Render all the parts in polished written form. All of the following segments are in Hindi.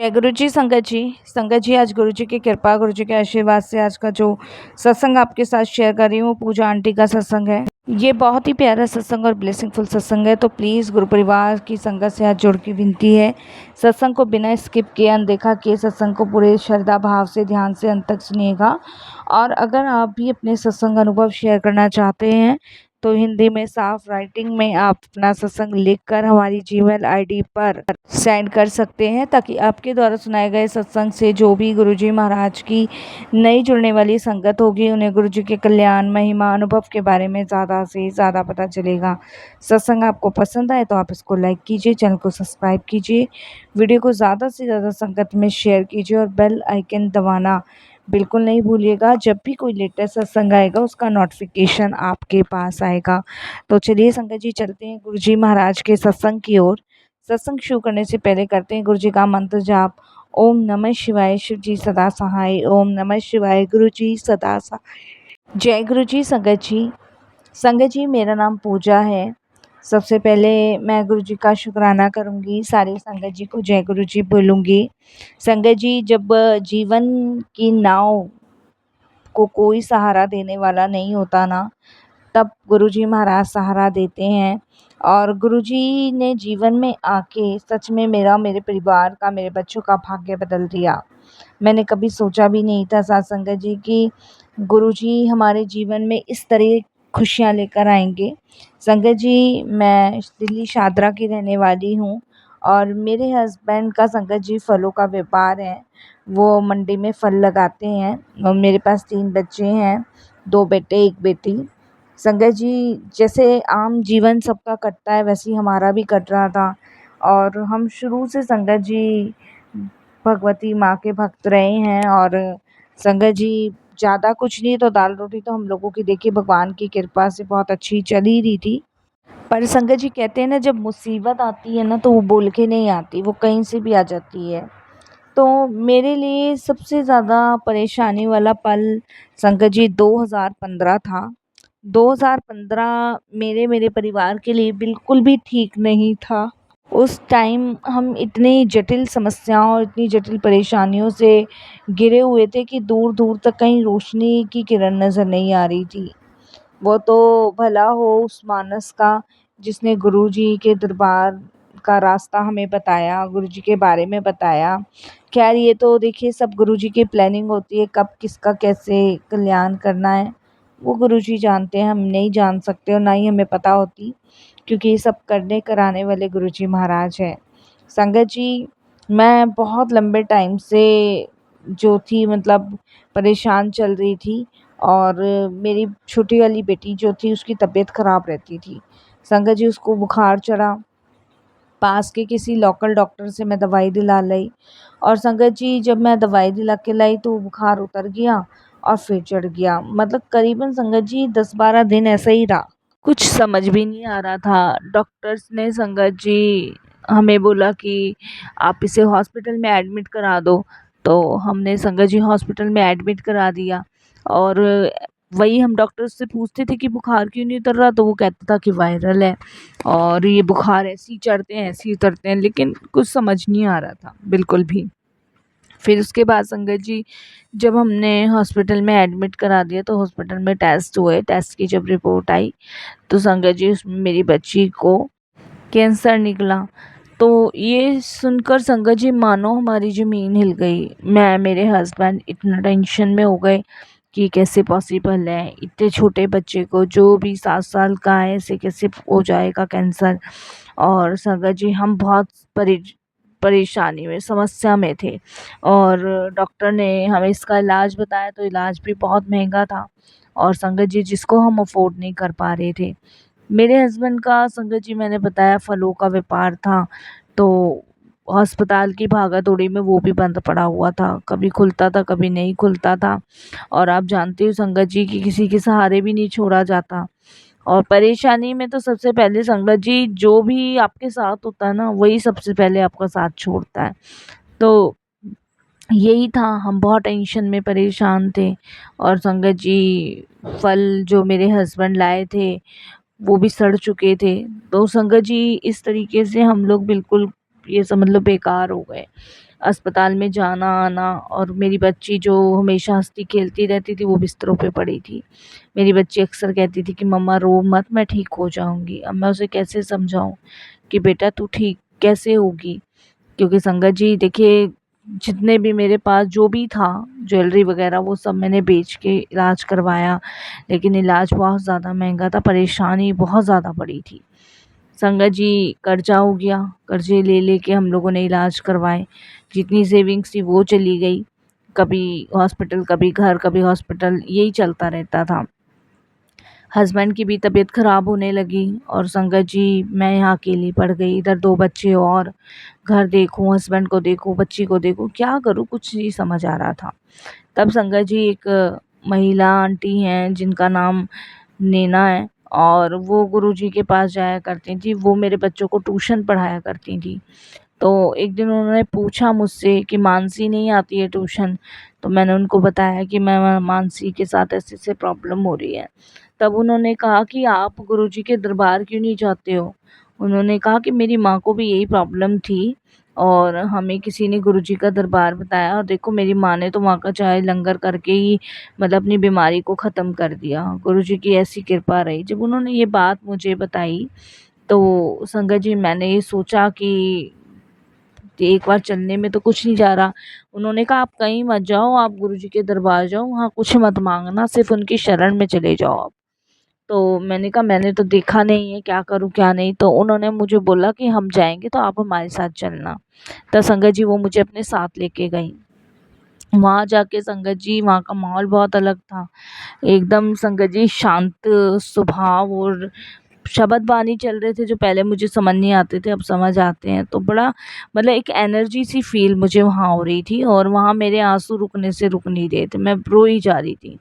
जय गुरु जी। संगत जी आज गुरु जी की कृपा, गुरु जी के आशीर्वाद से आज का जो सत्संग आपके साथ शेयर कर रही हूँ पूजा आंटी का सत्संग है। ये बहुत ही प्यारा सत्संग और ब्लेसिंगफुल सत्संग है। तो प्लीज़ गुरु परिवार की संगत से हाथ जोड़ की विनती है, सत्संग को बिना स्किप किए अनदेखा किए सत्संग को पूरे श्रद्धा भाव से ध्यान से अंत तक सुनिएगा। और अगर आप भी अपने सत्संग अनुभव शेयर करना चाहते हैं तो हिंदी में साफ राइटिंग में आप अपना सत्संग लिखकर हमारी जीमेल आईडी पर सेंड कर सकते हैं, ताकि आपके द्वारा सुनाए गए सत्संग से जो भी गुरुजी महाराज की नई जुड़ने वाली संगत होगी उन्हें गुरुजी के कल्याण महिमा अनुभव के बारे में ज़्यादा से ज़्यादा पता चलेगा। सत्संग आपको पसंद आए तो आप इसको लाइक कीजिए, चैनल को सब्सक्राइब कीजिए, वीडियो को ज़्यादा से ज़्यादा संगत में शेयर कीजिए और बेल आइकन दबाना बिल्कुल नहीं भूलिएगा। जब भी कोई लेटेस्ट सत्संग आएगा उसका नोटिफिकेशन आपके पास आएगा। तो चलिए संगत जी चलते हैं गुरुजी महाराज के सत्संग की ओर। सत्संग शुरू करने से पहले करते हैं गुरुजी का मंत्र जाप। ओम नमः शिवाय, शिव जी सदा सहाय। ओम नमः शिवाय, गुरु जी सदा सहाय। जय गुरु जी। संगत जी मेरा नाम पूजा है। सबसे पहले मैं गुरु जी का शुक्राना करूंगी, सारी संगत जी को जय गुरु जी बोलूँगी। संगत जी जब जीवन की नाव को कोई सहारा देने वाला नहीं होता ना, तब गुरुजी महाराज सहारा देते हैं। और गुरुजी ने जीवन में आके सच में मेरा, मेरे परिवार का, मेरे बच्चों का भाग्य बदल दिया। मैंने कभी सोचा भी नहीं था साथ संगत जी कि गुरुजी हमारे जीवन में इस तरह खुशियाँ लेकर आएंगे। संगत जी मैं दिल्ली शादरा की रहने वाली हूँ और मेरे हस्बैंड का संगत जी फलों का व्यापार है। वो मंडी में फल लगाते हैं और मेरे पास 3 बच्चे हैं, 2 बेटे 1 बेटी। संगत जी जैसे आम जीवन सबका कटता है वैसे ही हमारा भी कट रहा था। और हम शुरू से संगत जी भगवती माँ के भक्त रहे हैं। और संगत जी ज़्यादा कुछ नहीं तो दाल रोटी तो हम लोगों की देखिए भगवान की कृपा से बहुत अच्छी चल ही रही थी। पर संगत जी कहते हैं ना, जब मुसीबत आती है ना तो वो बोल के नहीं आती, वो कहीं से भी आ जाती है। तो मेरे लिए सबसे ज़्यादा परेशानी वाला पल संगत जी 2015 था। 2015 मेरे परिवार के लिए बिल्कुल भी ठीक नहीं था। उस टाइम हम इतनी जटिल समस्याओं और इतनी जटिल परेशानियों से घिरे हुए थे कि दूर दूर तक कहीं रोशनी की किरण नज़र नहीं आ रही थी। वो तो भला हो उस मानस का जिसने गुरुजी के दरबार का रास्ता हमें बताया, गुरुजी के बारे में बताया। खैर ये तो देखिए सब गुरुजी की प्लानिंग होती है, कब किसका कैसे कल्याण करना है वो गुरुजी जानते हैं, हम नहीं जान सकते और ना ही हमें पता होती, क्योंकि ये सब करने कराने वाले गुरुजी महाराज हैं। संगत जी मैं बहुत लंबे टाइम से जो थी मतलब परेशान चल रही थी। और मेरी छोटी वाली बेटी जो थी उसकी तबीयत ख़राब रहती थी। संगत जी उसको बुखार चढ़ा, पास के किसी लोकल डॉक्टर से मैं दवाई दिला लाई। और संगत जी जब मैं दवाई दिला के लाई तो बुखार उतर गया और फिर चढ़ गया। मतलब करीबन संगत जी 10-12 दिन ऐसा ही रहा। कुछ समझ भी नहीं आ रहा था। डॉक्टर्स ने संगत जी हमें बोला कि आप इसे हॉस्पिटल में एडमिट करा दो। तो हमने संगत जी हॉस्पिटल में एडमिट करा दिया। और वही हम डॉक्टर से पूछते थे कि बुखार क्यों नहीं उतर रहा, तो वो कहता था कि वायरल है और ये बुखार ऐसे ही चढ़ते हैं ऐसे ही उतरते हैं, लेकिन कुछ समझ नहीं आ रहा था बिल्कुल भी। फिर उसके बाद संगत जी जब हमने हॉस्पिटल में एडमिट करा दिया तो हॉस्पिटल में टेस्ट हुए, टेस्ट की जब रिपोर्ट आई तो संगत जी उसमें मेरी बच्ची को कैंसर निकला। तो ये सुनकर संगत जी मानो हमारी ज़मीन हिल गई। मैं, मेरे हस्बैंड इतना टेंशन में हो गए कि कैसे पॉसिबल है इतने छोटे बच्चे को, जो भी 7 साल का है, ऐसे कैसे हो जाएगा कैंसर। और संगत जी हम बहुत परेशानी में, समस्या में थे। और डॉक्टर ने हमें इसका इलाज बताया तो इलाज भी बहुत महंगा था और संगत जी जिसको हम अफोर्ड नहीं कर पा रहे थे। मेरे हस्बैंड का संगत जी मैंने बताया फलों का व्यापार था, तो अस्पताल की भागा-दौड़ी में वो भी बंद पड़ा हुआ था, कभी खुलता था कभी नहीं खुलता था। और आप जानते हो संगत जी कि किसी के सहारे भी नहीं छोड़ा जाता। और परेशानी में तो सबसे पहले संगत जी जो भी आपके साथ होता है ना वही सबसे पहले आपका साथ छोड़ता है। तो यही था, हम बहुत टेंशन में परेशान थे। और संगत जी फल जो मेरे हस्बैंड लाए थे वो भी सड़ चुके थे। तो संगत जी इस तरीके से हम लोग बिल्कुल ये समझ लो बेकार हो गए। अस्पताल में जाना आना, और मेरी बच्ची जो हमेशा हँसती खेलती रहती थी वो बिस्तरों पे पड़ी थी। मेरी बच्ची अक्सर कहती थी कि मम्मा रो मत, मैं ठीक हो जाऊँगी। अब मैं उसे कैसे समझाऊँ कि बेटा तू ठीक कैसे होगी? क्योंकि संगत जी देखिए, जितने भी मेरे पास जो भी था ज्वेलरी वगैरह वो सब मैंने बेच के इलाज करवाया, लेकिन इलाज बहुत ज़्यादा महंगा था, परेशानी बहुत ज़्यादा बड़ी थी। संगत जी कर्जा हो गया, कर्जे ले लेके हम लोगों ने इलाज करवाए, जितनी सेविंग्स थी वो चली गई, कभी हॉस्पिटल कभी घर कभी हॉस्पिटल, यही चलता रहता था। हस्बैंड की भी तबीयत ख़राब होने लगी और संगत जी मैं यहाँ अकेली पड़ गई, इधर 2 बच्चे और, घर देखूँ, हस्बैंड को देखूँ, बच्ची को देखूँ, क्या करूँ कुछ नहीं समझ आ रहा था। तब संगत जी एक महिला आंटी हैं जिनका नाम नैना है, और वो गुरुजी के पास जाया करती थी, वो मेरे बच्चों को ट्यूशन पढ़ाया करती थी। तो एक दिन उन्होंने पूछा मुझसे कि मानसी नहीं आती है ट्यूशन? तो मैंने उनको बताया कि मैं मानसी के साथ ऐसे-ऐसे प्रॉब्लम हो रही है। तब उन्होंने कहा कि आप गुरुजी के दरबार क्यों नहीं जाते हो? उन्होंने कहा कि मेरी माँ को भी यही प्रॉब्लम थी और हमें किसी ने गुरुजी का दरबार बताया, और देखो मेरी माँ ने तो वहाँ का चाय लंगर करके ही मतलब अपनी बीमारी को ख़त्म कर दिया। गुरुजी की ऐसी कृपा रही। जब उन्होंने ये बात मुझे बताई, तो संगत जी मैंने ये सोचा कि एक बार चलने में तो कुछ नहीं जा रहा। उन्होंने कहा आप कहीं मत जाओ, आप गुरुजी के दरबार जाओ, वहाँ कुछ मत माँगना, सिर्फ़ उनकी शरण में चले जाओ आप। तो मैंने कहा मैंने तो देखा नहीं है, क्या करूँ क्या नहीं? तो उन्होंने मुझे बोला कि हम जाएँगे तो आप हमारे साथ चलना। तो संगत जी वो मुझे अपने साथ लेके गईं। वहाँ जाके संगत जी वहाँ का माहौल बहुत अलग था। एकदम संगत जी शांत स्वभाव, और शब्द बानी चल रहे थे जो पहले मुझे समझ नहीं आते थे, अब समझ आते हैं। तो बड़ा मतलब एक एनर्जी सी फ़ील मुझे वहाँ हो रही थी, और वहाँ मेरे आँसू रुकने से रुक नहीं रहे थे, मैं रोई जा रही थी।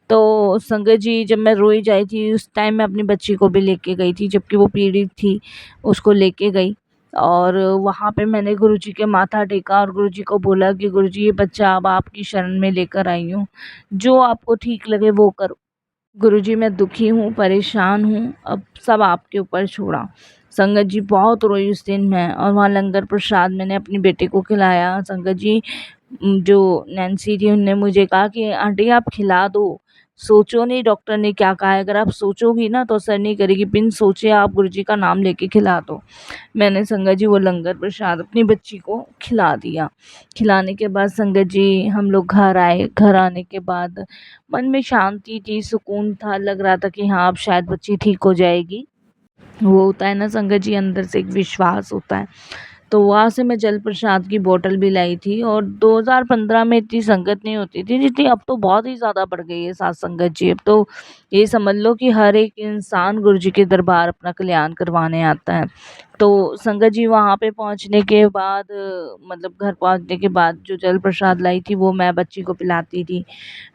तो संगत जी जब मैं रोई जा रही थी उस टाइम मैं अपनी बच्ची को भी लेके गई थी, जबकि वो पीड़ित थी, उसको लेके गई। और वहाँ पे मैंने गुरुजी के माथा टेका और गुरुजी को बोला कि गुरुजी ये बच्चा अब आपकी शरण में लेकर आई हूँ, जो आपको ठीक लगे वो करो। गुरुजी मैं दुखी हूँ, परेशान हूँ, अब सब आपके ऊपर छोड़ा। संगत जी बहुत रोई उस दिन मैं, और वहाँ लंगर प्रसाद मैंने अपनी बेटी को खिलाया। संगत जी जो नैन्सी थी उन्होंने मुझे कहा कि आंटी आप खिला दो, सोचो नहीं डॉक्टर ने क्या कहा है, अगर आप सोचोगी ना तो असर नहीं करेगी, बिन सोचे आप गुरुजी का नाम लेके खिला दो। मैंने संगत जी वो लंगर प्रसाद अपनी बच्ची को खिला दिया। खिलाने के बाद संगत जी हम लोग घर आए। घर आने के बाद मन में शांति थी, सुकून था, लग रहा था कि हाँ अब शायद बच्ची ठीक हो जाएगी। वो होता है ना संगत जी, अंदर से एक विश्वास होता है। तो वहाँ से मैं जल प्रसाद की बोतल भी लाई थी, और 2015 में इतनी संगत नहीं होती थी जितनी अब तो बहुत ही ज़्यादा बढ़ गई है साथ संगत जी। अब तो ये समझ लो कि हर एक इंसान गुरुजी के दरबार अपना कल्याण करवाने आता है। तो संगत जी वहाँ पे पहुँचने के बाद मतलब घर पहुँचने के बाद जो जल प्रसाद लाई थी वो मैं बच्ची को पिलाती थी,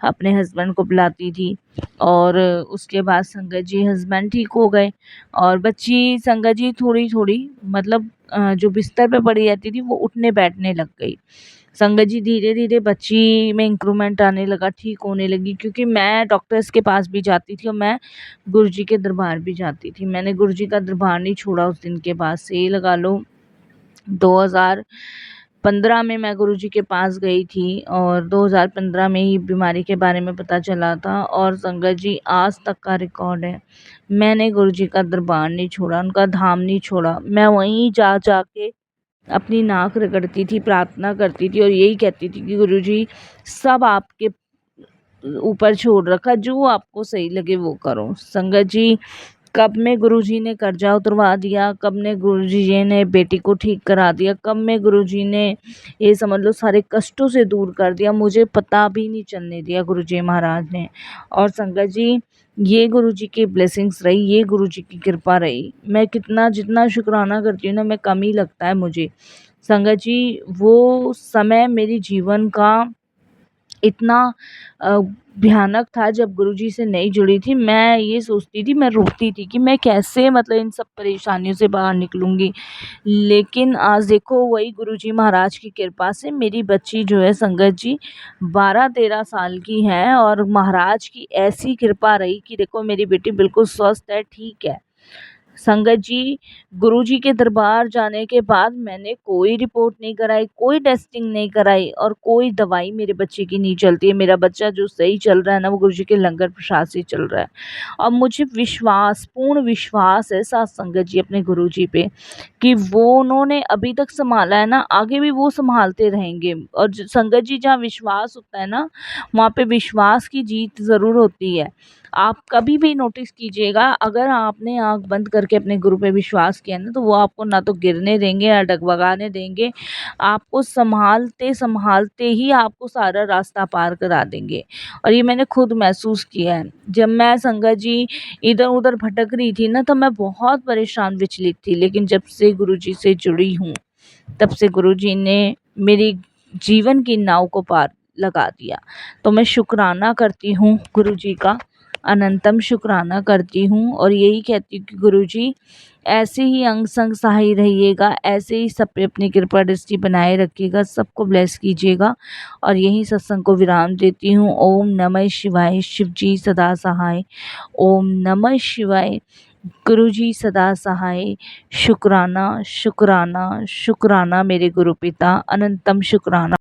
अपने हस्बैंड को पिलाती थी। और उसके बाद संगत जी हस्बैंड ठीक हो गए, और बच्ची संगत जी थोड़ी-थोड़ी मतलब जो बिस्तर पे पड़ी रहती थी वो उठने बैठने लग गई। संगत जी धीरे-धीरे बच्ची में इम्प्रूवमेंट आने लगा, ठीक होने लगी, क्योंकि मैं डॉक्टर्स के पास भी जाती थी और मैं गुरुजी के दरबार भी जाती थी। मैंने गुरुजी का दरबार नहीं छोड़ा उस दिन के बाद से, ये लगा लो 2015 में मैं गुरुजी के पास गई थी, और 2015 में ही बीमारी के बारे में पता चला था, और संगत जी आज तक का रिकॉर्ड है। मैंने गुरुजी का दरबार नहीं छोड़ा, उनका धाम नहीं छोड़ा। मैं वहीं जा के अपनी नाक रगड़ती थी, प्रार्थना करती थी और यही कहती थी कि गुरुजी सब आपके ऊपर छोड़ रखा, जो आपको सही लगे वो करो। संगत जी कब में गुरुजी ने कर्जा उतरवा दिया, कब ने गुरुजी जी ने बेटी को ठीक करा दिया, कब में गुरुजी ने ये समझ लो सारे कष्टों से दूर कर दिया, मुझे पता भी नहीं चलने दिया गुरुजी महाराज ने। और संगत जी ये गुरुजी की ब्लेसिंग्स रही, ये गुरुजी की कृपा रही। मैं कितना जितना शुक्राना करती हूँ ना मैं कम ही लगता है मुझे। संगत जी वो समय मेरे जीवन का इतना अ, भयानक था जब गुरुजी से नहीं जुड़ी थी। मैं ये सोचती थी, मैं रोती थी कि मैं कैसे मतलब इन सब परेशानियों से बाहर निकलूँगी। लेकिन आज देखो वही गुरुजी महाराज की कृपा से मेरी बच्ची जो है संगत जी 12-13 साल की है, और महाराज की ऐसी कृपा रही कि देखो मेरी बेटी बिल्कुल स्वस्थ है, ठीक है। संगत जी, गुरुजी के दरबार जाने के बाद मैंने कोई रिपोर्ट नहीं कराई, कोई टेस्टिंग नहीं कराई और कोई दवाई मेरे बच्चे की नहीं चलती है। मेरा बच्चा जो सही चल रहा है ना, वो गुरुजी के लंगर प्रसाद से चल रहा है। और मुझे विश्वास, पूर्ण विश्वास है साथ संगत जी अपने गुरुजी पे, कि वो उन्होंने अभी तक सँभाला है ना, आगे भी वो सँभालते रहेंगे। और ज संगत जी, जहाँ विश्वास होता है ना, वहाँ पे विश्वास की जीत ज़रूर होती है। आप कभी भी नोटिस कीजिएगा, अगर आपने आँख बंद करके अपने गुरु पे विश्वास किया ना, तो वो आपको ना तो गिरने देंगे ना डगमगाने देंगे। आपको सँभालते ही आपको सारा रास्ता पार करा देंगे। और ये मैंने खुद महसूस किया है। जब मैं संगत जी इधर-उधर भटक रही थी ना, तो मैं बहुत परेशान, विचलित थी। लेकिन जब से गुरुजी से जुड़ी हूँ, तब से गुरुजी ने मेरी जीवन की नाव को पार लगा दिया। तो मैं शुक्राना करती हूँ गुरुजी का, अनंतम शुक्राना करती हूँ और यही कहती हूँ कि गुरुजी ऐसे ही अंग संग सहाय रहिएगा, ऐसे ही सब पे अपनी कृपा दृष्टि बनाए रखिएगा, सबको ब्लेस कीजिएगा। और यही सत्संग को विराम देती हूँ। ओम नमः शिवाय। शिव जी सदा सहाय। ओम नमः शिवाय। गुरुजी सदा सहाय। शुक्राना, शुक्राना, शुक्राना मेरे गुरु पिता, अनंतम शुक्राना।